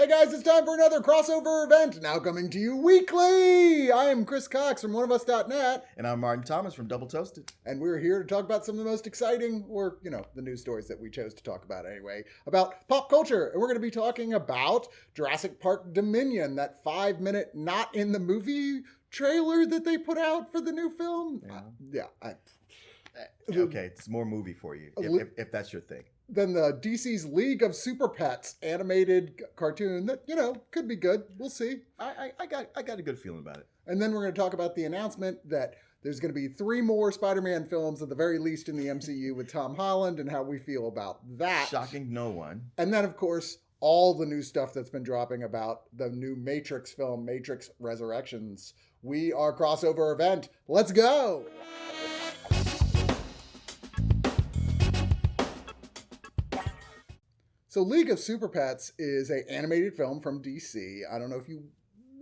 Hey guys, it's time for another crossover event, now coming to you weekly. I am Chris Cox from oneofus.net. And I'm Martin Thomas from Double Toasted. And we're here to talk about some of the most exciting, or, the news stories that we chose to talk about anyway, about pop culture. And we're going to be talking about Jurassic Park Dominion, that 5-minute not in the movie trailer that they put out for the new film. Okay, it's more movie for you, if that's your thing. Then the DC's League of Superpets animated cartoon that, could be good. We'll see. I got a good feeling about it. And then we're going to talk about the announcement that there's going to be 3 more Spider-Man films at the very least in the MCU with Tom Holland and how we feel about that. Shocking no one. And then, of course, all the new stuff that's been dropping about the new Matrix film, Matrix Resurrections. We are crossover event. Let's go! So League of Superpets is an animated film from DC. I don't know if you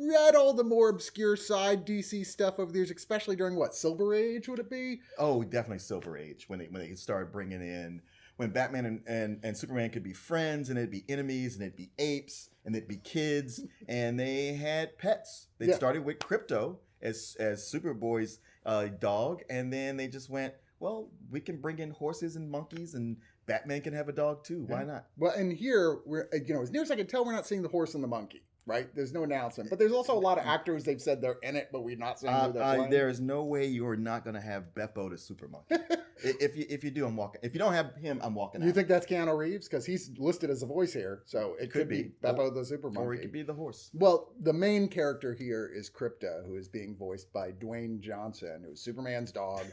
read all the more obscure side DC stuff over the years, especially during Silver Age, would it be? Oh, definitely Silver Age, when they started bringing in, when Batman and Superman could be friends, and it'd be enemies, and it'd be apes, and it'd be kids, and they had pets. They started with Crypto as Superboy's dog, and then they just went, well, we can bring in horses and monkeys, and Batman can have a dog too. Why not? Well, and here, we're, as near as I can tell, we're not seeing the horse and the monkey, right? There's no announcement. But there's also a lot of actors, they've said they're in it, but we're not saying who they're playing. There is no way you're not going to have Beppo the Super Monkey. If you do, I'm walking. If you don't have him, I'm walking out. You think that's Keanu Reeves? Because he's listed as a voice here. So it could be Beppo the Super Monkey. Or it could be the horse. Well, the main character here is Crypto, who is being voiced by Dwayne Johnson, who's Superman's dog.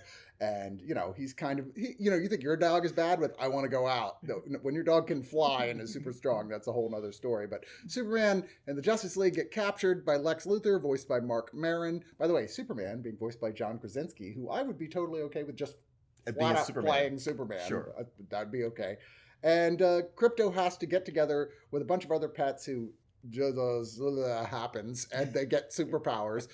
And, he's kind of, you think your dog is bad with, I want to go out. When your dog can fly and is super strong, that's a whole other story. But Superman and the Justice League get captured by Lex Luthor, voiced by Mark Maron. By the way, Superman being voiced by John Krasinski, who I would be totally okay with just flat out playing Superman. Sure. That'd be okay. And Crypto has to get together with a bunch of other pets who happens, and they get superpowers,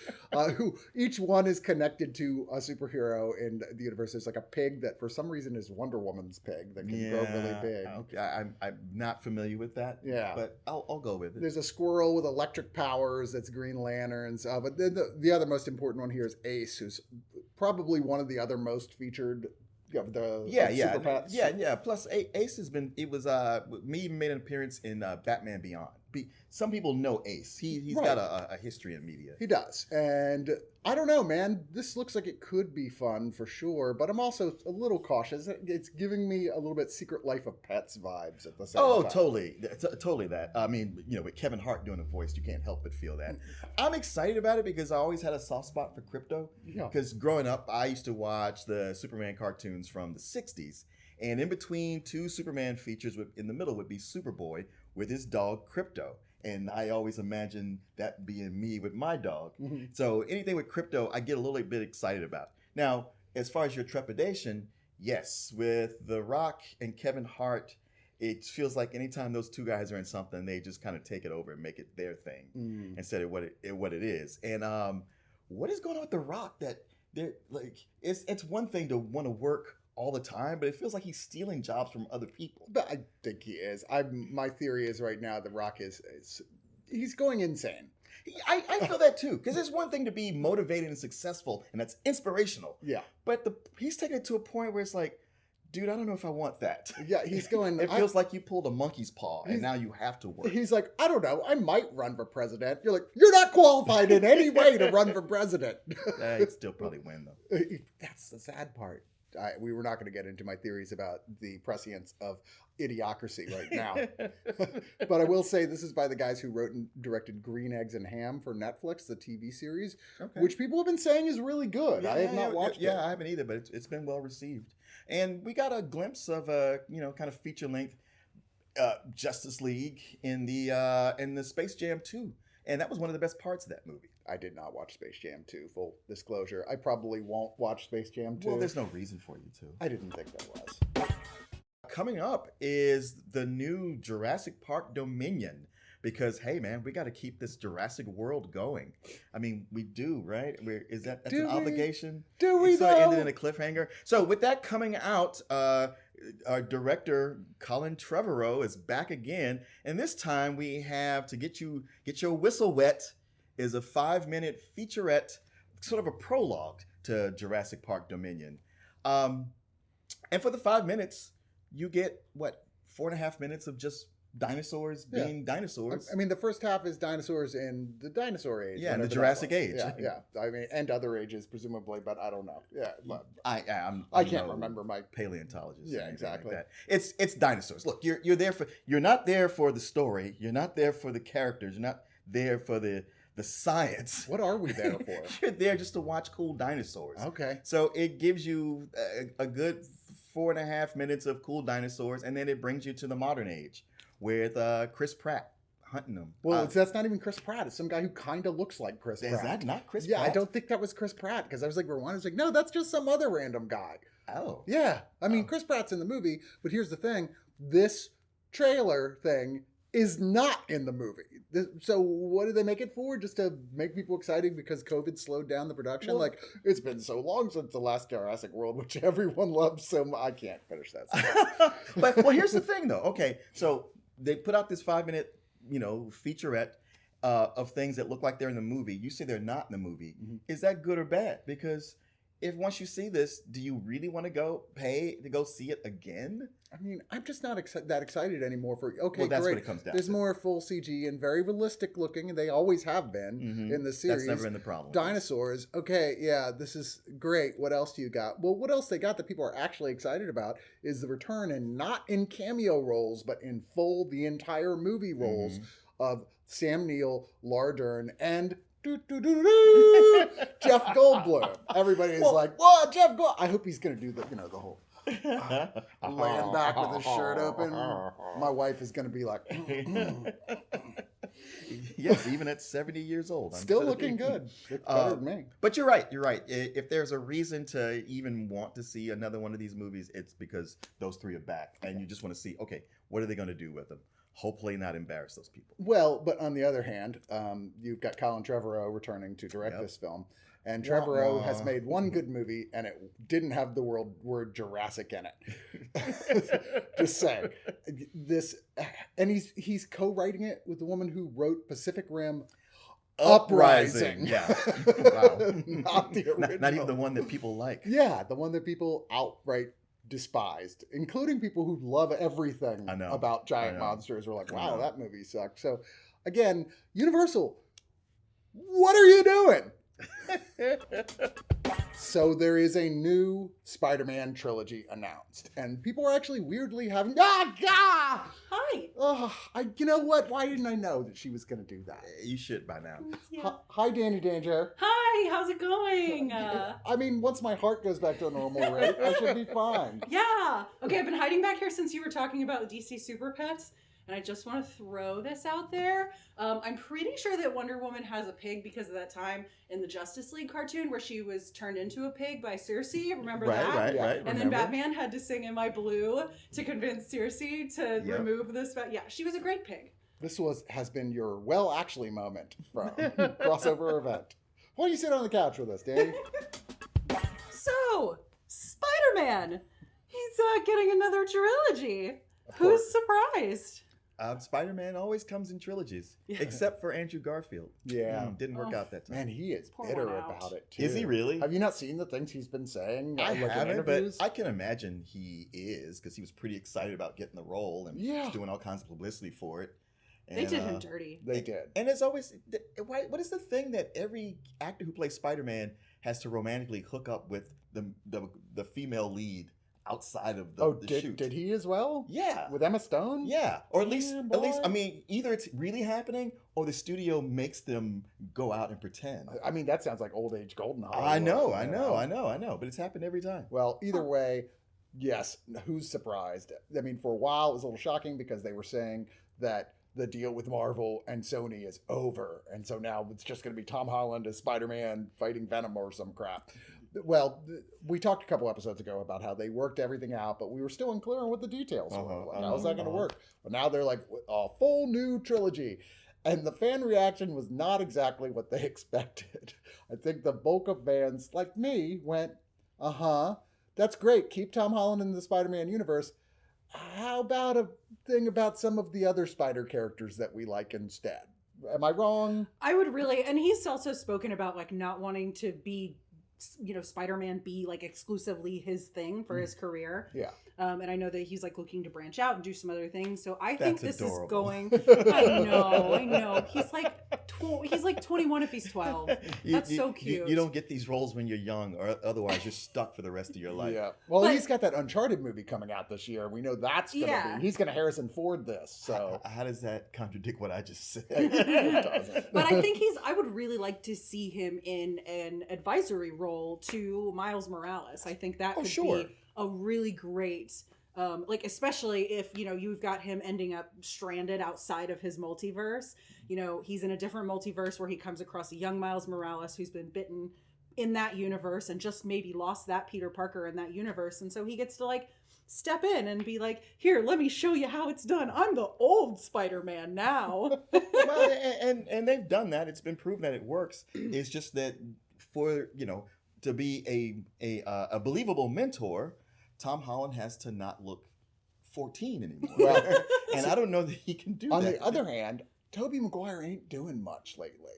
who each one is connected to a superhero in the universe. There's like a pig that for some reason is Wonder Woman's pig that can grow really big. Okay, I'm not familiar with that. Yeah, but I'll go with it. There's a squirrel with electric powers that's Green Lanterns. But then the other most important one here is Ace, who's probably one of the other most featured of the Superpets. Yeah. Plus, Ace has been. It was me made an appearance in Batman Beyond. Some people know Ace. He's got a history in media. He does, and I don't know, man. This looks like it could be fun for sure, but I'm also a little cautious. It's giving me a little bit Secret Life of Pets vibes at the same time. Oh, totally that. I mean, with Kevin Hart doing a voice, you can't help but feel that. I'm excited about it because I always had a soft spot for Crypto. Because growing up, I used to watch the Superman cartoons from the 60s. And in between 2 Superman features, in the middle would be Superboy with his dog Crypto. And I always imagine that being me with my dog. Mm-hmm. So anything with Crypto, I get a little bit excited about. Now, as far as your trepidation, yes, with The Rock and Kevin Hart, it feels like anytime those 2 guys are in something, they just kind of take it over and make it their thing instead of what it is. And what is going on with The Rock that they're like? It's one thing to want to work all the time, but it feels like he's stealing jobs from other people. But I think he is. My theory is right now The Rock is he's going insane. I feel that too, because it's one thing to be motivated and successful, and that's inspirational. Yeah. But he's taking it to a point where it's like, dude, I don't know if I want that. Yeah, he's going. It feels like you pulled a monkey's paw, and now you have to work. He's like, I don't know, I might run for president. You're like, you're not qualified in any way to run for president. He'd still probably win though. That's the sad part. We were not going to get into my theories about the prescience of idiocracy right now. But I will say this is by the guys who wrote and directed Green Eggs and Ham for Netflix, the TV series, which people have been saying is really good. Yeah, I have not watched it. Yeah, I haven't either, but it's been well received. And we got a glimpse of a kind of feature length Justice League in the Space Jam 2. And that was one of the best parts of that movie. I did not watch Space Jam 2, full disclosure. I probably won't watch Space Jam 2. Well, there's no reason for you to. I didn't think there was. Coming up is the new Jurassic Park Dominion. Because, hey, man, we got to keep this Jurassic World going. I mean, we do, right? That's an obligation? Do we, It though? ended in a cliffhanger. So with that coming out, our director Colin Trevorrow is back again, and this time we have to get your whistle wet is a 5-minute featurette, sort of a prologue to Jurassic Park Dominion. And for the 5 minutes, you get what 4.5 minutes of just dinosaurs being dinosaurs. I mean, the first half is dinosaurs in the dinosaur age. Yeah, in the Jurassic age. Yeah. I mean, and other ages presumably, but I don't know. Yeah, but I can't remember my paleontologist. Yeah, exactly. Like that. It's dinosaurs. Look, you're not there for the story. You're not there for the characters. You're not there for the science. What are we there for? You're there just to watch cool dinosaurs. Okay. So it gives you a good 4.5 minutes of cool dinosaurs, and then it brings you to the modern age with Chris Pratt hunting them. Well, that's not even Chris Pratt. It's some guy who kind of looks like Chris Pratt. Is that not Chris Yeah, Pratt? I don't think that was Chris Pratt because I was like, rewind. I was like, no, that's just some other random guy. Oh. Yeah. I mean, Chris Pratt's in the movie, but here's the thing. This trailer thing is not in the movie. So what did they make it for? Just to make people excited because COVID slowed down the production? Well, like, it's been so long since the last Jurassic World, which everyone loves so much. I can't finish that. But here's the thing, though. Okay, so they put out this 5-minute, featurette of things that look like they're in the movie. You say they're not in the movie. Mm-hmm. Is that good or bad? Because if once you see this, do you really want to pay to go see it again? I mean, I'm just not that excited anymore for, okay, well, that's great. What it comes down There's to. more full CG and very realistic looking, and they always have been in the series. That's never been the problem. Dinosaurs, okay, yeah, this is great. What else do you got? Well, what else they got that people are actually excited about is the return, and not in cameo roles, but in full, the entire movie roles of Sam Neill, Laura Dern, and Jeff Goldblum. Everybody is like, "What, Jeff Goldblum?" I hope he's gonna do the whole laying back with his shirt open. My wife is gonna be like, yes, even at 70 years old, still looking good. It's better than me. But you're right. You're right. If there's a reason to even want to see another one of these movies, it's because those three are back, and you just want to see, okay, what are they going to do with them? Hopefully not embarrass those people. Well, but on the other hand, you've got Colin Trevorrow returning to direct this film. And Trevorrow has made one good movie, and it didn't have the word Jurassic in it. Just saying. And he's co-writing it with the woman who wrote Pacific Rim Uprising. Yeah. Wow. Not the original. Not even the one that people like. Yeah, the one that people outright despised, including people who love everything about giant monsters. Were like, wow, that movie sucked. So again, Universal, what are you doing? So there is a new Spider-Man trilogy announced, and people are actually weirdly having Hi. You know what? Why didn't I know that she was going to do that? You should by now. Yeah. Hi, Danni Danger. Hi, how's it going? I mean, once my heart goes back to a normal rate, I should be fine. Yeah. Okay, I've been hiding back here since you were talking about DC Superpets. And I just want to throw this out there. I'm pretty sure that Wonder Woman has a pig because of that time in the Justice League cartoon where she was turned into a pig by Circe. Remember that? Right. And then Batman had to sing "Am I Blue" to convince Circe to remove this. Yeah, she was a great pig. This has been your well actually moment from crossover event. Why don't you sit on the couch with us, Danny? So, Spider-Man, he's getting another trilogy. Who's surprised? Spider-Man always comes in trilogies, except for Andrew Garfield. Yeah. Didn't work out that time. Man, he is bitter about it, too. Is he really? Have you not seen the things he's been saying? I haven't, but I can imagine he is, because he was pretty excited about getting the role and doing all kinds of publicity for it. And, they did him dirty. They did. And it's always, what is the thing that every actor who plays Spider-Man has to romantically hook up with the female lead outside of the shoot? Did he as well? Yeah. With Emma Stone? Yeah. Or at least, I mean, either it's really happening or the studio makes them go out and pretend. I mean, that sounds like old age Goldeneye. I know. But it's happened every time. Well, either way, yes, who's surprised? I mean, for a while, it was a little shocking because they were saying that the deal with Marvel and Sony is over. And so now it's just going to be Tom Holland as Spider-Man fighting Venom or some crap. Well, we talked a couple episodes ago about how they worked everything out, but we were still unclear on what the details were. Like, how's that going to work? But now they're like, a full new trilogy. And the fan reaction was not exactly what they expected. I think the bulk of fans, like me, went, that's great. Keep Tom Holland in the Spider-Man universe. How about a thing about some of the other Spider characters that we like instead? Am I wrong? I would really, and he's also spoken about like not wanting to be, Spider-Man be like exclusively his thing for his career. Yeah. And I know that he's like looking to branch out and do some other things. So I That's think this adorable. is going. I know. He's like 21 if he's 12. That's so cute. You don't get these roles when you're young, or otherwise you're stuck for the rest of your life. Yeah. Well, But- he's got that Uncharted movie coming out this year. We know that's going to be. He's going to Harrison Ford this. So How does that contradict what I just said? it doesn't. But I think I would really like to see him in an advisory role to Miles Morales. I think that could be a really great, especially if, you've got him ending up stranded outside of his multiverse. He's in a different multiverse where he comes across a young Miles Morales who's been bitten in that universe and just maybe lost that Peter Parker in that universe. And so he gets to step in and be like, here, let me show you how it's done. I'm the old Spider-Man now. Well, and they've done that. It's been proven that it works. It's just that for, to be a believable mentor, Tom Holland has to not look 14 anymore. Well, and I don't know that he can do that. On the other hand, Tobey Maguire ain't doing much lately.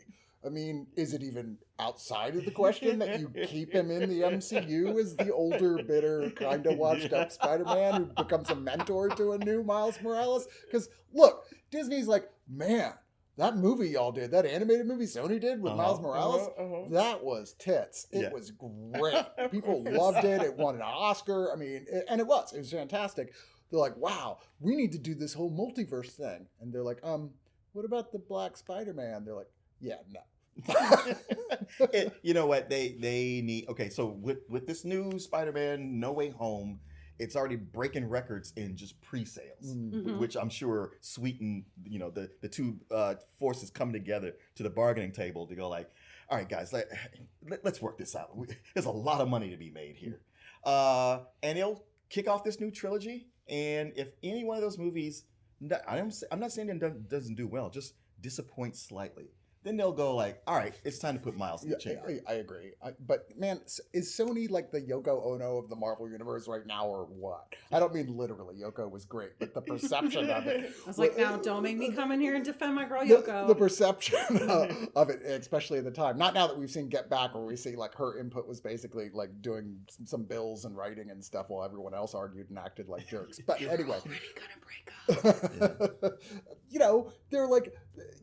I mean, is it even outside of the question that you keep him in the MCU as the older, bitter, kind of washed up Spider-Man who becomes a mentor to a new Miles Morales? Because look, Disney's like, man, that movie y'all did, that animated movie Sony did with Miles Morales, that was tits. It was great. People loved it. It won an Oscar. I mean, and it was fantastic. They're like, wow, we need to do this whole multiverse thing. And they're like, what about the Black Spider-Man? They're like, yeah, no. You know what? They need, okay, so with this new Spider-Man No Way Home, it's already breaking records in just pre-sales, which I'm sure sweeten, the two forces coming together to the bargaining table to go like, all right, guys, let's work this out. There's a lot of money to be made here. And they'll kick off this new trilogy. And if any one of those movies, I'm not saying it doesn't do well, just disappoints slightly, then they'll go like, all right, it's time to put Miles in the chamber. I agree. But man, is Sony like the Yoko Ono of the Marvel Universe right now or what? I don't mean literally. Yoko was great, but the perception of it. I was like, now don't make me come in here and defend my girl Yoko. The perception of it, especially at the time. Not now that we've seen Get Back, where we see like her input was basically like doing some bills and writing and stuff while everyone else argued and acted like jerks. But anyway. Already gonna break up. They're like,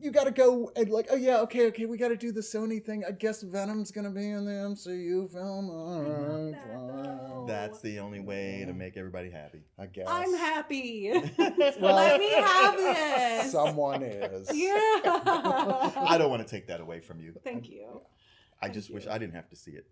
you got to go and like, oh yeah, okay, we got to do the Sony thing. I guess Venom's gonna be in the MCU film. All right, fine. That's the only way to make everybody happy. I guess. I'm happy. Well, Let me have this. Someone is. Yeah. I don't want to take that away from you. Thank you. I just wish I didn't have to see it.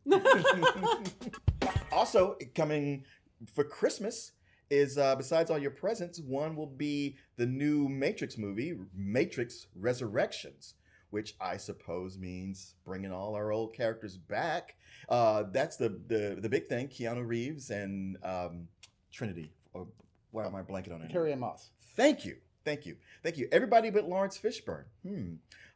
Also, coming for Christmas is, besides all your presents, one will be the new Matrix movie, Matrix Resurrections, which I suppose means bringing all our old characters back. That's the big thing. Keanu Reeves and Trinity. Or why am I blanking on it? Carrie-Anne Moss. Thank you. Everybody but Lawrence Fishburne.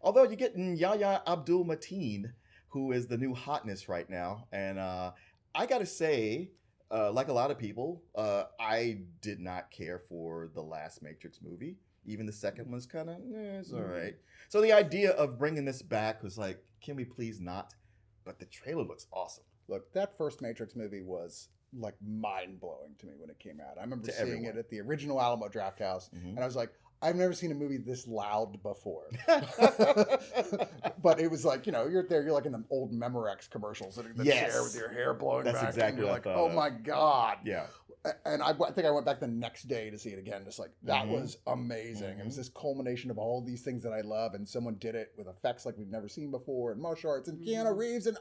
Although you're getting Yahya Abdul-Mateen, who is the new hotness right now. And I got to say, like a lot of people, I did not care for the last Matrix movie. Even the second one's kind of, it's all right. So the idea of bringing this back was like, can we please not? But the trailer looks awesome. Look, that first Matrix movie was like mind-blowing to me when it came out. I remember seeing it at the original Alamo Drafthouse, and I was like, I've never seen a movie this loud before. But it was like, you're there, you're like in the old Memorex commercials, sitting in the chair with your hair blowing That's back. Exactly and you're what like, I thought oh my God. Yeah. And I think I went back the next day to see it again. Just like, that was amazing. It was this culmination of all these things that I love. And someone did it with effects like we've never seen before, and martial arts, and Keanu Reeves, and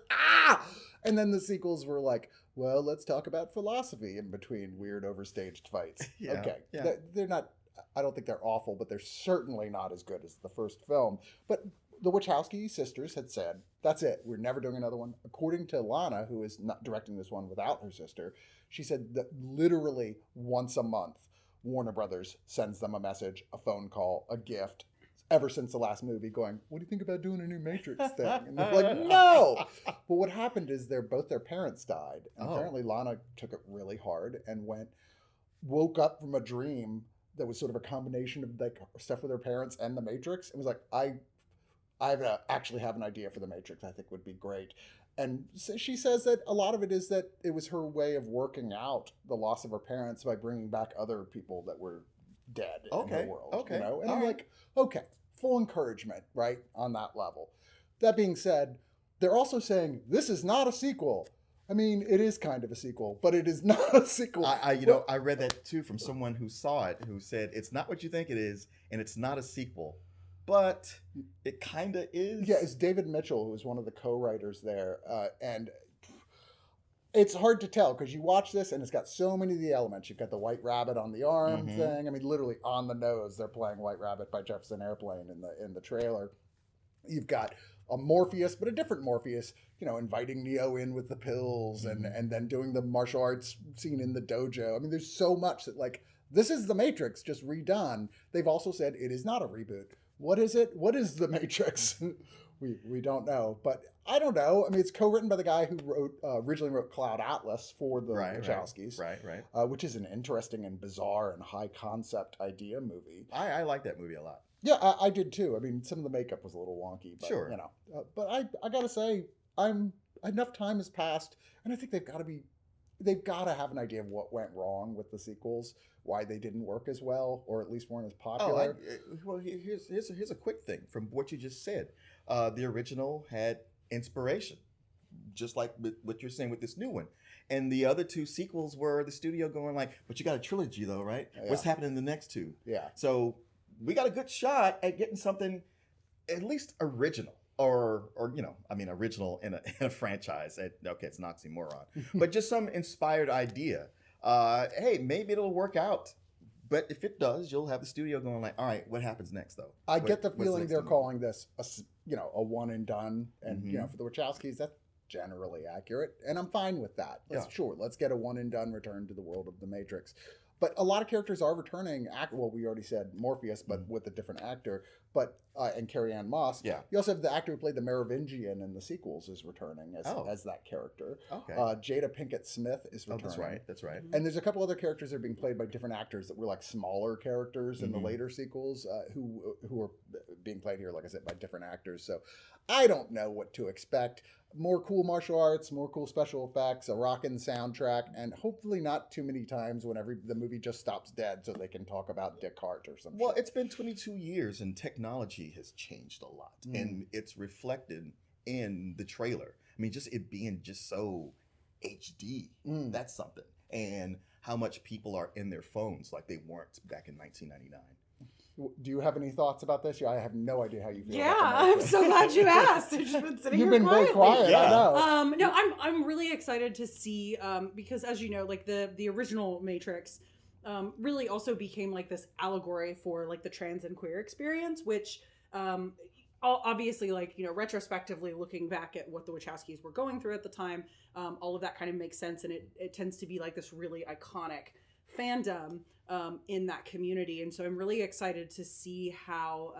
And then the sequels were like, well, let's talk about philosophy in between weird overstaged fights. Okay. Yeah. They're not, I don't think they're awful, but they're certainly not as good as the first film. But the Wachowski sisters had said, that's it. We're never doing another one. According to Lana, who is not directing this one without her sister, she said that literally once a month, Warner Brothers sends them a message, a phone call, a gift, ever since the last movie going, what do you think about doing a new Matrix thing? And they're like, no! But what happened is both their parents died. And apparently Lana took it really hard and woke up from a dream that was sort of a combination of like stuff with her parents and the Matrix. It was like, actually have an idea for the Matrix I think would be great. And so she says that a lot of it is that it was her way of working out the loss of her parents by bringing back other people that were dead in the world. You know? And I'm like, okay, full encouragement, right, on that level. That being said, they're also saying this is not a sequel. I mean, it is kind of a sequel, but it is not a sequel. I read that too from someone who saw it, who said it's not what you think it is, and it's not a sequel, but it kind of is. Yeah, it's David Mitchell, who was one of the co-writers there, and it's hard to tell because you watch this and it's got so many of the elements. You've got the White Rabbit on the arm thing. I mean, literally on the nose, they're playing White Rabbit by Jefferson Airplane in the trailer. You've got a Morpheus, but a different Morpheus, you know, inviting Neo in with the pills and then doing the martial arts scene in the dojo. I mean, there's so much that, like, this is the Matrix just redone. They've also said it is not a reboot. What is it? What is the Matrix? we don't know, but I don't know. I mean, it's co-written by the guy who originally wrote Cloud Atlas for the Wachowskis, right. Which is an interesting and bizarre and high concept idea movie. I like that movie a lot. Yeah, I did too. I mean, some of the makeup was a little wonky, but you know. But I gotta say, enough time has passed, and I think they've got to have an idea of what went wrong with the sequels, why they didn't work as well, or at least weren't as popular. Well, here's a quick thing from what you just said. The original had inspiration, just like what you're saying with this new one. And the other two sequels were the studio going like, but you got a trilogy though, right? Yeah. What's happening in the next two? Yeah. So we got a good shot at getting something at least original. Or you know, I mean, original in a franchise. Okay, it's an oxymoron. But just some inspired idea. Hey, maybe it'll work out. But if it does, you'll have the studio going like, all right, what happens next, though? I get the feeling they're calling this a one and done. And, you know, for the Wachowskis, that's generally accurate. And I'm fine with that. Sure, let's get a one and done return to the world of the Matrix. But a lot of characters are returning. Well, we already said Morpheus, but with a different actor. But and Carrie-Anne Moss. Yeah. You also have the actor who played the Merovingian in the sequels is returning as that character. Okay. Jada Pinkett Smith is returning. That's right. And there's a couple other characters that are being played by different actors that were like smaller characters in the later sequels who are being played here, like I said, by different actors. So I don't know what to expect. More cool martial arts, more cool special effects, a rockin' soundtrack, and hopefully not too many times when the movie just stops dead so they can talk about Dick Hart or something. Well, it's been 22 years and technology has changed a lot, and it's reflected in the trailer. I mean, just it being just so HD, that's something. And how much people are in their phones like they weren't back in 1999. Do you have any thoughts about this? I have no idea how you feel. Yeah, I'm so glad you asked. I've just been sitting You've here been quietly. very quiet. Yeah. I know. No, I'm really excited to see because, as you know, like the original Matrix really also became like this allegory for like the trans and queer experience, which obviously, like, you know, retrospectively looking back at what the Wachowskis were going through at the time, all of that kind of makes sense, and it tends to be like this really iconic fandom in that community. And so I'm really excited to see how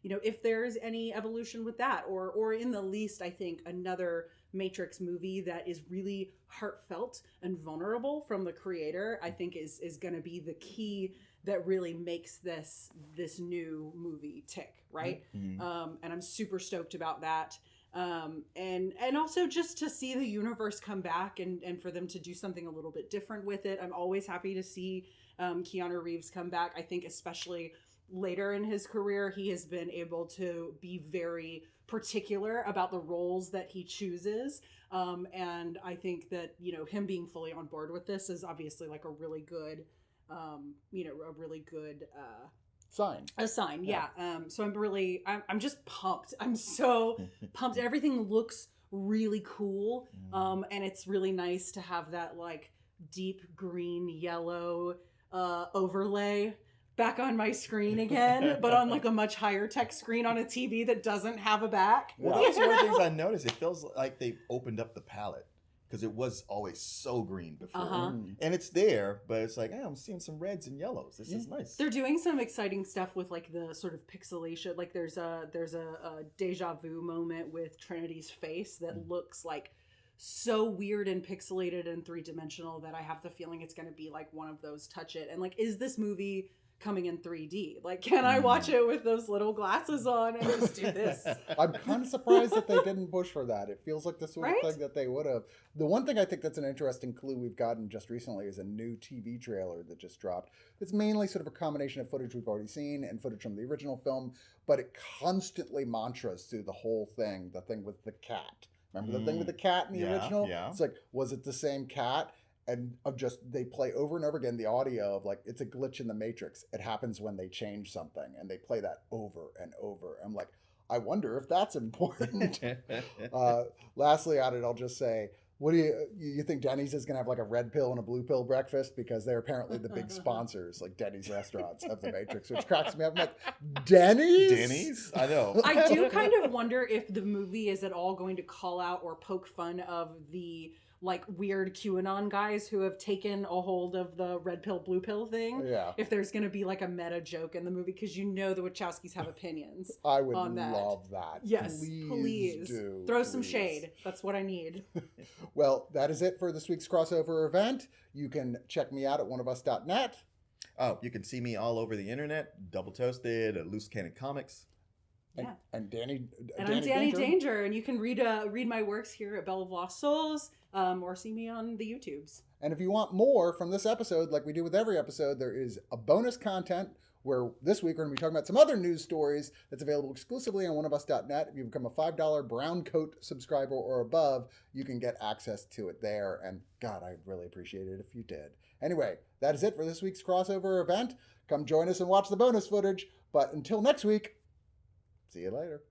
you know, if there's any evolution with that, or in the least, I think another Matrix movie that is really heartfelt and vulnerable from the creator, I think is going to be the key that really makes this new movie tick, right? And I'm super stoked about that. And also just to see the universe come back and for them to do something a little bit different with it. I'm always happy to see Keanu Reeves come back. I think especially later in his career, he has been able to be very particular about the roles that he chooses. And I think that, you know, him being fully on board with this is obviously like a really good, sign. A sign, yeah. So I'm just pumped. I'm so pumped. Everything looks really cool. And it's really nice to have that like deep green, yellow overlay back on my screen again, but on like a much higher tech screen on a TV that doesn't have a back. Well, that's one of the things I noticed. It feels like they've opened up the palette. because it was always so green before. And it's there, but it's like, I'm seeing some reds and yellows. This is nice. They're doing some exciting stuff with like the sort of pixelation. Like there's a deja vu moment with Trinity's face that looks like so weird and pixelated and three-dimensional that I have the feeling it's going to be like one of those touch it. And like, is this movie coming in 3D? Like, can I watch it with those little glasses on and just do this? I'm kind of surprised that they didn't push for that. It feels like the sort of thing that they would have. The one thing I think that's an interesting clue we've gotten just recently is a new TV trailer that just dropped. It's mainly sort of a combination of footage we've already seen and footage from the original film, but it constantly mantras through the whole thing, the thing with the cat. Remember the thing with the cat in the original? Yeah. It's like, was it the same cat? And they play over and over again the audio of like, it's a glitch in the Matrix. It happens when they change something, and they play that over and over. I'm like, I wonder if that's important. Lastly on it, I'll just say, what do you think Denny's is going to have like a red pill and a blue pill breakfast? Because they're apparently the big sponsors, like Denny's restaurants of the Matrix, which cracks me up. I'm like, Denny's? Denny's? I know. I do kind of wonder if the movie is at all going to call out or poke fun of the like weird QAnon guys who have taken a hold of the red pill, blue pill thing. Yeah. If there's going to be like a meta joke in the movie, because you know the Wachowskis have opinions I would on that. love that. Yes, please do. Throw some shade. That's what I need. Well, that is it for this week's crossover event. You can check me out at oneofus.net. Oh, you can see me all over the internet, Double Toasted, Loose Cannon Comics. And Danny. And I'm Danni Danger, and you can read my works here at Belle of Lost Souls, or see me on the YouTubes. And if you want more from this episode, like we do with every episode, there is a bonus content where this week we're going to be talking about some other news stories that's available exclusively on oneofus.net. If you become a $5 brown coat subscriber or above, you can get access to it there. And God, I'd really appreciate it if you did. Anyway, that is it for this week's crossover event. Come join us and watch the bonus footage. But until next week, see you later.